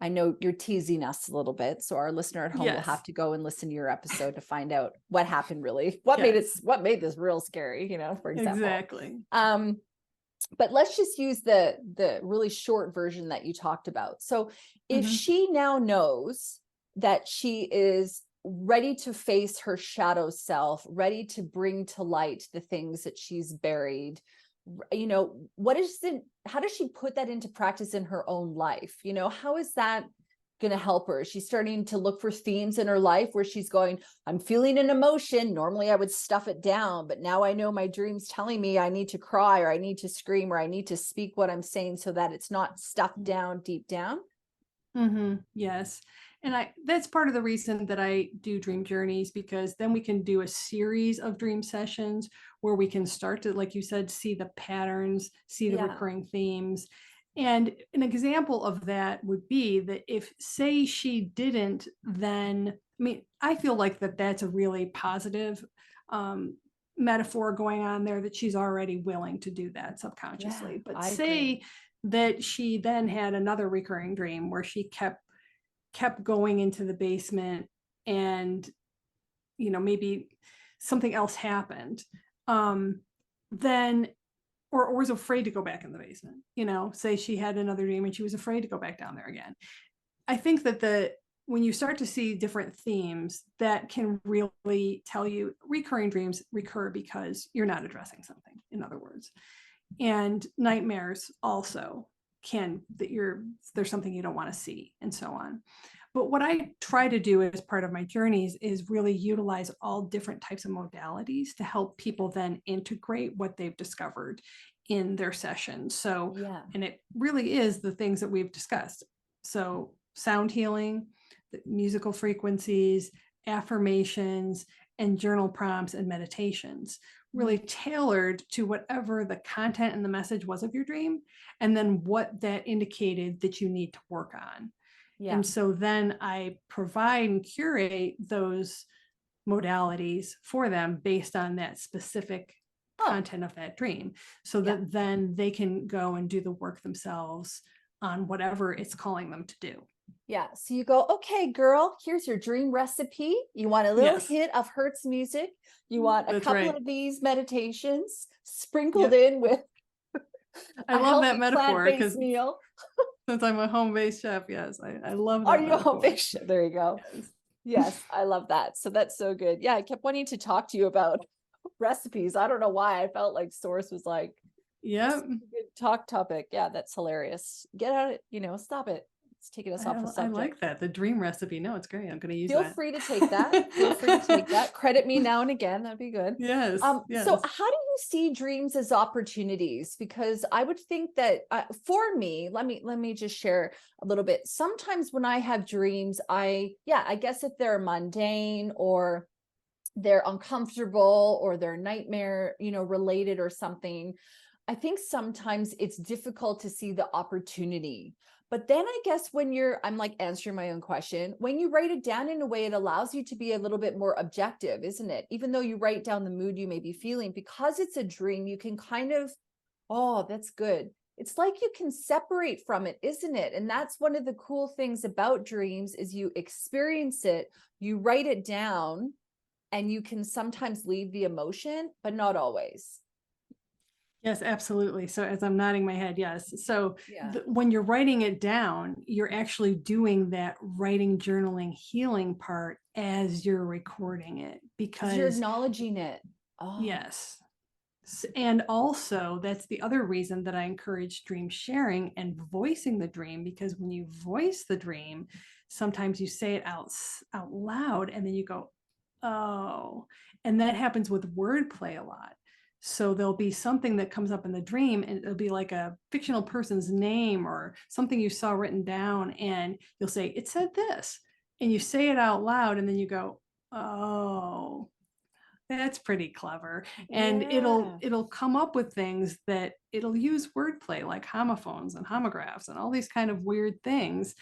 know you're teasing us a little bit, so our listener at home will have to go and listen to your episode to find out what happened really, what made this real scary, for example. Exactly. But let's just use the really short version that you talked about. So if she now knows that she is ready to face her shadow self, ready to bring to light the things that she's buried, how does she put that into practice in her own life? How is that going to help her? She's starting to look for themes in her life where she's going, I'm feeling an emotion. Normally I would stuff it down, but now I know my dream's telling me I need to cry, or I need to scream, or I need to speak what I'm saying so that it's not stuffed down deep down. Yes. And that's part of the reason that I do dream journeys, because then we can do a series of dream sessions where we can start to, like you said, see the patterns, see the recurring themes. And an example of that would be that if, say, she didn't, then, I feel like that's a really positive metaphor going on there, that she's already willing to do that subconsciously. But say that she then had another recurring dream where she kept going into the basement, and maybe something else happened, then or was afraid to go back in the basement, say she had another dream and she was afraid to go back down there again. I think that when you start to see different themes, that can really tell you recurring dreams recur because you're not addressing something, in other words. And nightmares also there's something you don't want to see, and so on. But what I try to do as part of my journeys is really utilize all different types of modalities to help people then integrate what they've discovered in their sessions. So, and it really is the things that we've discussed. So sound healing, the musical frequencies, affirmations, and journal prompts and meditations, really tailored to whatever the content and the message was of your dream, and then what that indicated that you need to work on. And so then I provide and curate those modalities for them based on that specific content of that dream, so that then they can go and do the work themselves on whatever it's calling them to do. Yeah. So you go, okay, girl, here's your dream recipe. You want a little hit of Hertz music. You want a couple of these meditations sprinkled in with I love that metaphor, because meal. Since I'm a home-based chef, yes, I love that. Are you a home-based chef? There you go. Yes, I love that. So that's so good. Yeah, I kept wanting to talk to you about recipes. I don't know why. I felt like Source was like, good talk topic. Yeah, that's hilarious. Get out it, stop it. It's taking us off the subject. I like that. The dream recipe. No, it's great. I'm going to use that. Feel free to take that. Feel free to take that. Credit me now and again. That'd be good. Yes. So how do you see dreams as opportunities? Because I would think that for me, let me just share a little bit. Sometimes when I have dreams, I guess if they're mundane or they're uncomfortable or they're nightmare, related or something, I think sometimes it's difficult to see the opportunity. But then I guess when I'm like answering my own question, when you write it down in a way, it allows you to be a little bit more objective, isn't it? Even though you write down the mood you may be feeling, because it's a dream, you can kind of, oh, that's good. It's like you can separate from it, isn't it? And that's one of the cool things about dreams is you experience it, you write it down, and you can sometimes leave the emotion, but not always. Yes, absolutely. So as I'm nodding my head, yes. So Yeah. when you're writing it down, you're actually doing that writing, journaling, healing part as you're recording it Because you're because acknowledging it. Oh, yes. And also, that's the other reason that I encourage dream sharing and voicing the dream, because when you voice the dream, sometimes you say it out loud and then you go, oh, and that happens with wordplay a lot. So there'll be something that comes up in the dream and it'll be like a fictional person's name or something you saw written down, and you'll say, it said this, and you say it out loud and then you go, oh, that's pretty clever. And yeah. it'll come up with things that it'll use wordplay like homophones and homographs and all these kind of weird things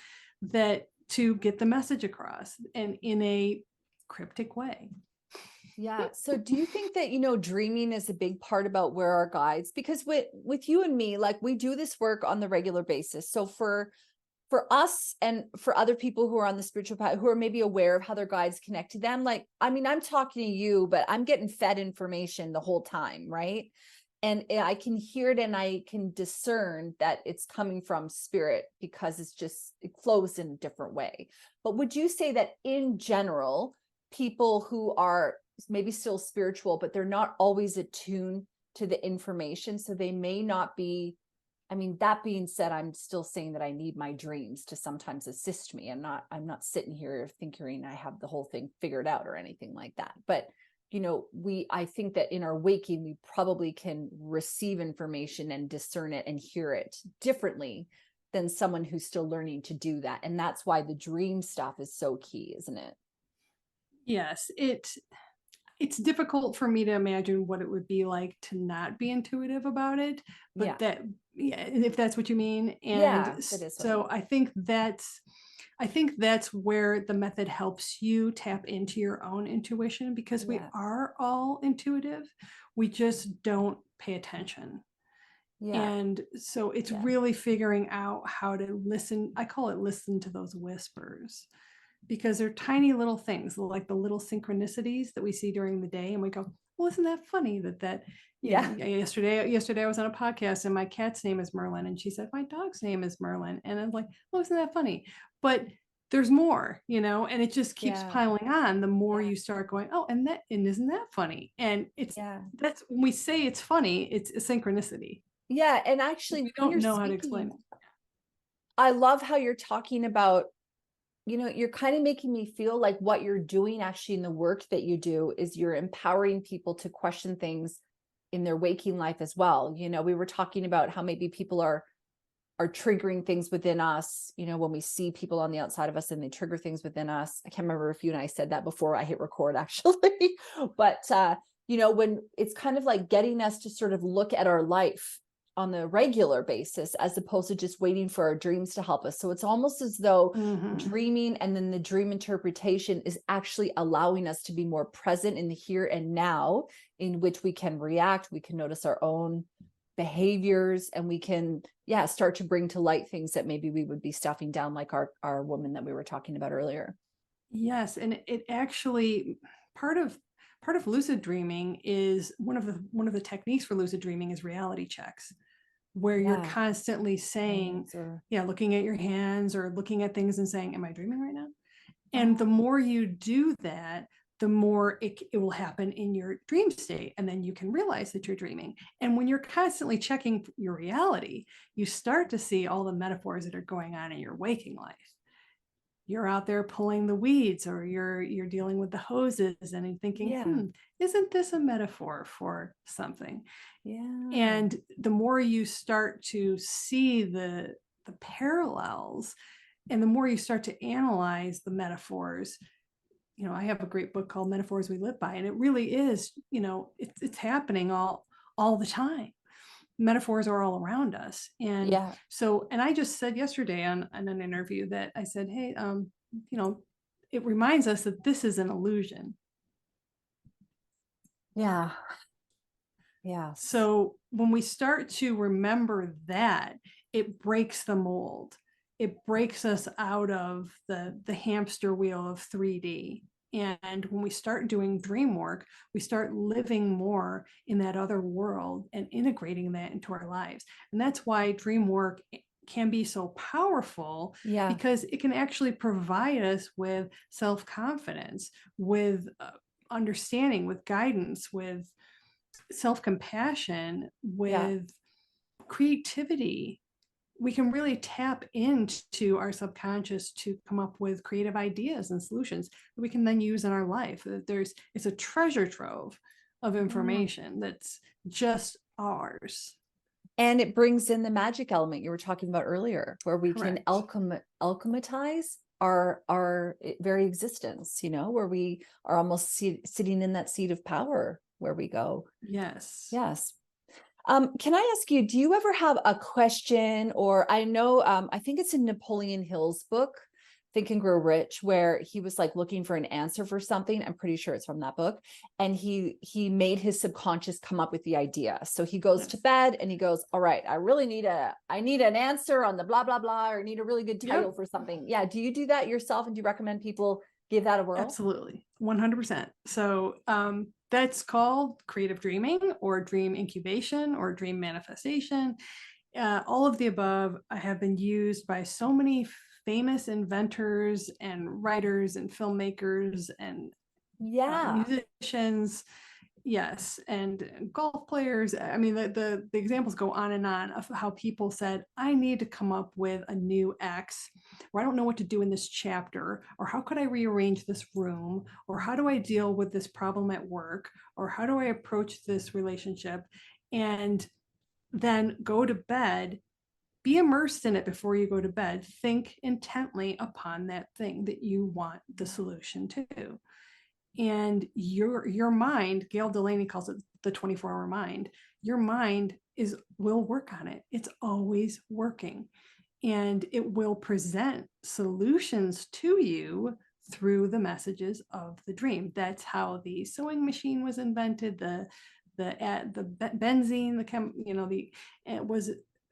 that to get the message across and in a cryptic way. Yeah. So do you think that, dreaming is a big part about where our guides, because with you and me, like we do this work on the regular basis. So for us and for other people who are on the spiritual path, who are maybe aware of how their guides connect to them, like, I mean, I'm talking to you, but I'm getting fed information the whole time, right? And I can hear it and I can discern that it's coming from spirit because it flows in a different way. But would you say that in general, people who are maybe still spiritual, but they're not always attuned to the information, so they may not be, I mean, that being said, I'm still saying that I need my dreams to sometimes assist me. I'm not sitting here thinking I have the whole thing figured out or anything like that. But, I think that in our waking, we probably can receive information and discern it and hear it differently than someone who's still learning to do that. And that's why the dream stuff is so key, isn't it? Yes, it's difficult for me to imagine what it would be like to not be intuitive about it, Yeah. but that, yeah, if that's what you mean. Yeah, And that is what I so mean. I think that's where the method helps you tap into your own intuition, because we Yeah. are all intuitive. We just don't pay attention. Yeah. And so it's Yeah. really figuring out how to listen. I call it listen to those whispers, because they're tiny little things like the little synchronicities that we see during the day. And we go, well, isn't that funny Yeah. yesterday I was on a podcast and my cat's name is Merlin. And she said, my dog's name is Merlin. And I'm like, well, isn't that funny? But there's more, and it just keeps Yeah. piling on the more Yeah. you start going, oh, and isn't that funny? And Yeah. that's when we say it's funny, it's a synchronicity. Yeah. And We actually, when don't you're know how to explain speaking, it. I love how you're talking about, you're kind of making me feel like what you're doing actually in the work that you do is you're empowering people to question things in their waking life as well. We were talking about how maybe people are triggering things within us, when we see people on the outside of us and they trigger things within us. I can't remember if you and I said that before I hit record actually, but when it's kind of like getting us to sort of look at our life on the regular basis, as opposed to just waiting for our dreams to help us. So it's almost as though Mhm. dreaming and then the dream interpretation is actually allowing us to be more present in the here and now, in which we can react, we can notice our own behaviors, and we can start to bring to light things that maybe we would be stuffing down, like our woman that we were talking about earlier. Yes, and it actually part of part of lucid dreaming is one of the techniques for lucid dreaming is reality checks, where you're Yeah. constantly saying, Hands or yeah, looking at your hands or looking at things and saying, am I dreaming right now? And the oh more you do that, the more it will happen in your dream state. And then you can realize that you're dreaming. And when you're constantly checking your reality, you start to see all the metaphors that are going on in your waking life. You're out there pulling the weeds, or you're dealing with the hoses and you're thinking, yeah. isn't this a metaphor for something? Yeah. And the more you start to see the parallels, and the more you start to analyze the metaphors, I have a great book called Metaphors We Live By, and it really is, it's happening all the time. metaphors are all around us. And Yeah. so, and I just said yesterday on an interview that I said, hey, it reminds us that this is an illusion. Yeah. Yeah. So when we start to remember that, it breaks the mold. It breaks us out of the hamster wheel of 3D. And when we start doing dream work, we start living more in that other world and integrating that into our lives. And that's why dream work can be so powerful, Yeah. because it can actually provide us with self-confidence, with understanding, with guidance, with self-compassion, Yeah. with creativity. We can really tap into our subconscious to come up with creative ideas and solutions that we can then use in our life. It's a treasure trove of Yeah. information that's just ours. And it brings in the magic element you were talking about earlier, where we can Correct. alchemize our very existence, where we are almost sitting in that seat of power where we go. Yes. Yes. Can I ask you, do you ever have a question, or I know, I think it's in Napoleon Hill's book, Think and Grow Rich, where he was like looking for an answer for something. I'm pretty sure it's from that book. And he made his subconscious come up with the idea. So he goes to Yes. bed and he goes, all right, I need an answer on the blah, blah, blah, or need a really good title Yep. for something. Yeah. Do you do that yourself? And do you recommend people give that a whirl? Absolutely. 100%. So that's called creative dreaming, or dream incubation, or dream manifestation. All of the above have been used by so many famous inventors and writers and filmmakers and Yeah. musicians. Yes, and golf players. I mean, the examples go on and on of how people said, I need to come up with a new X, or I don't know what to do in this chapter, or how could I rearrange this room, or how do I deal with this problem at work, or how do I approach this relationship, and then go to bed. Be immersed in it before you go to bed. Think intently upon that thing that you want the solution to. And your mind, Gail Delaney calls it the 24-hour mind. Your mind will work on it. It's always working, and it will present solutions to you through the messages of the dream. That's how the sewing machine was invented. The benzene, it was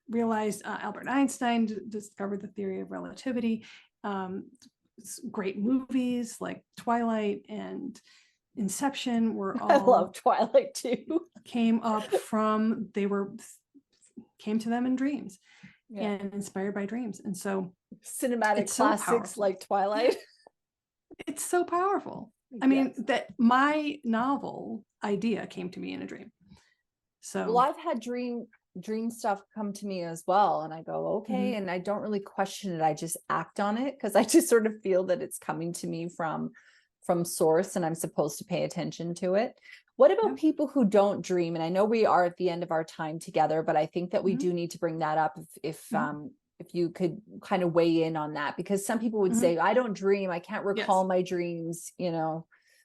realized. Albert Einstein discovered the theory of relativity. Great movies like Twilight and Inception were I all love Twilight too. came to them in dreams Yeah. and inspired by dreams. And so Cinematic it's so classics powerful. like Twilight. It's so powerful. I mean, Yes. that my novel idea came to me in a dream. Well, So I've had dream stuff come to me as well, and I go, okay, mhm, and I don't really question it. I just act on it because I just sort of feel that it's coming to me from source, and I'm supposed to pay attention to it. What yeah, about people who don't dream? And I know we are at the end of our time together, but I think that we mhm, do need to bring that up mhm, if you could kind of weigh in on that, because some people would mhm. say, I don't dream, I can't recall Yes. my dreams,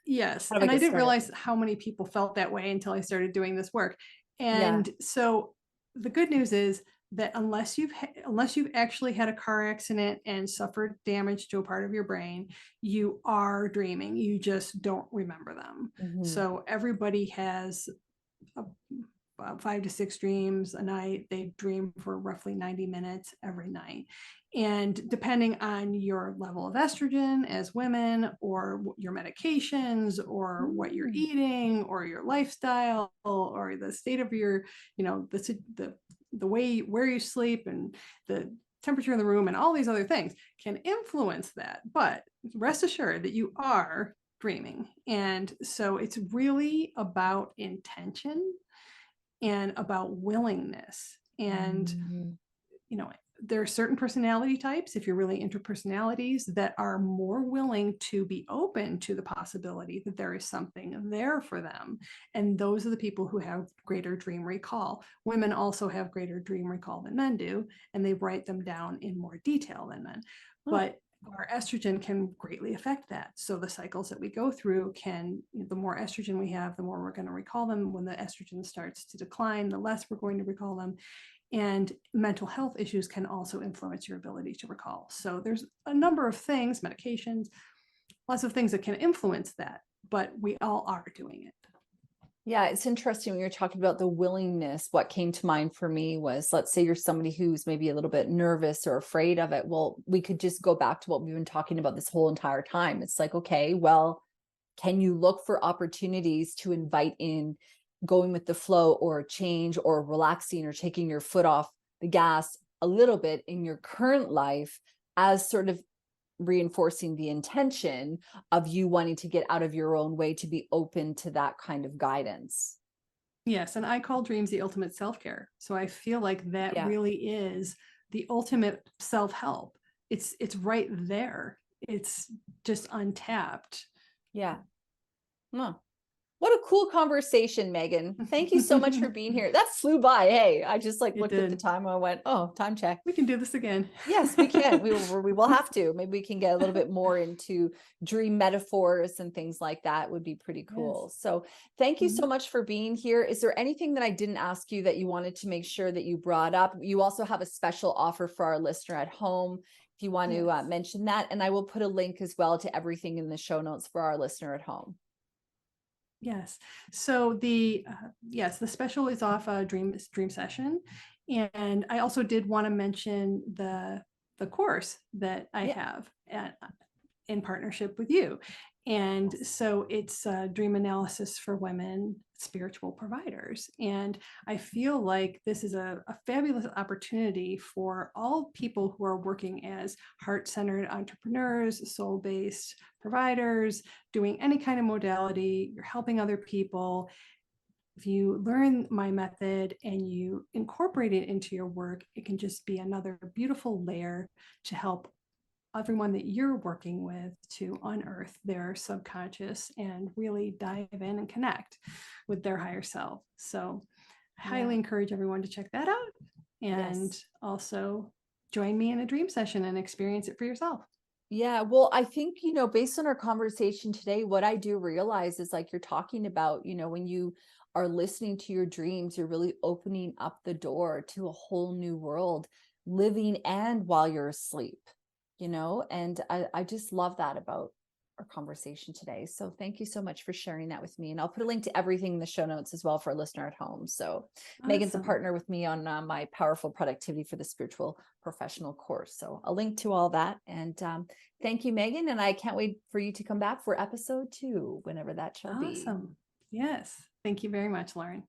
Yes. how do I And I get didn't started? realize how many people felt that way until I started doing this work. Yeah. And so the good news is that unless you've actually had a car accident and suffered damage to a part of your brain, you are dreaming. You just don't remember them. Mhm. So everybody has a, about 5 to 6 dreams a night. They dream for roughly 90 minutes every night. And depending on your level of estrogen as women, or your medications, or what you're Mm. eating, or your lifestyle, or the state of your, the way where you sleep, and the temperature in the room, and all these other things can influence that. But rest assured that you are dreaming. And so it's really about intention and about willingness. And, Mhm. you know, there are certain personality types, if you're really into personalities, that are more willing to be open to the possibility that there is something there for them. And those are the people who have greater dream recall. Women also have greater dream recall than men do, and they write them down in more detail than men. Oh, But our estrogen can greatly affect that. So the cycles that we go through can, the more estrogen we have, the more we're going to recall them. When the estrogen starts to decline, the less we're going to recall them. And mental health issues can also influence your ability to recall. So there's a number of things, medications, lots of things that can influence that, but we all are doing it. Yeah, it's interesting when you're talking about the willingness. What came to mind for me was, let's say you're somebody who's maybe a little bit nervous or afraid of it. Well, we could just go back to what we've been talking about this whole entire time. It's like, okay, well, can you look for opportunities to invite in going with the flow or change or relaxing or taking your foot off the gas a little bit in your current life as sort of reinforcing the intention of you wanting to get out of your own way to be open to that kind of guidance. Yes, and I call dreams the ultimate self-care. So I feel like that Yeah. really is the ultimate self-help. It's right there. It's just untapped. Yeah. Huh. What a cool conversation, Megan. Thank you so much for being here. That flew by. Hey, I just like It looked at the did. time and I went, oh, time check. We can do this again. Yes, we can. We will have to. Maybe we can get a little bit more into dream metaphors and things like that. Would be pretty cool. Yes. So thank you so Mhm. much for being here. Is there anything that I didn't ask you that you wanted to make sure that you brought up? You also have a special offer for our listener at home. If you want to Yes. mention that, and I will put a link as well to everything in the show notes for our listener at home. Yes. So the yes, the special is off a dream session, and I also did want to mention the course that I Yeah. have in partnership with you. And Yes. so it's dream analysis for women, spiritual providers. And I feel like this is a fabulous opportunity for all people who are working as heart-centered entrepreneurs, soul-based providers, doing any kind of modality. You're helping other people. If you learn my method and you incorporate it into your work, it can just be another beautiful layer to help everyone that you're working with to unearth their subconscious and really dive in and connect with their higher self. So I highly encourage everyone to check that out and Yes. also join me in a dream session and experience it for yourself. Yeah, well, I think, based on our conversation today, what I do realize is like you're talking about, when you are listening to your dreams, you're really opening up the door to a whole new world, living and while you're asleep, and I just love that about our conversation today. So thank you so much for sharing that with me. And I'll put a link to everything in the show notes as well for a listener at home. So Megan's a Awesome. partner with me on my Powerful Productivity for the Spiritual Professional course. So a link to all that. And thank you, Megan. And I can't wait for you to come back for episode 2, whenever that shall be. Awesome. Yes. Thank you very much, Lauren.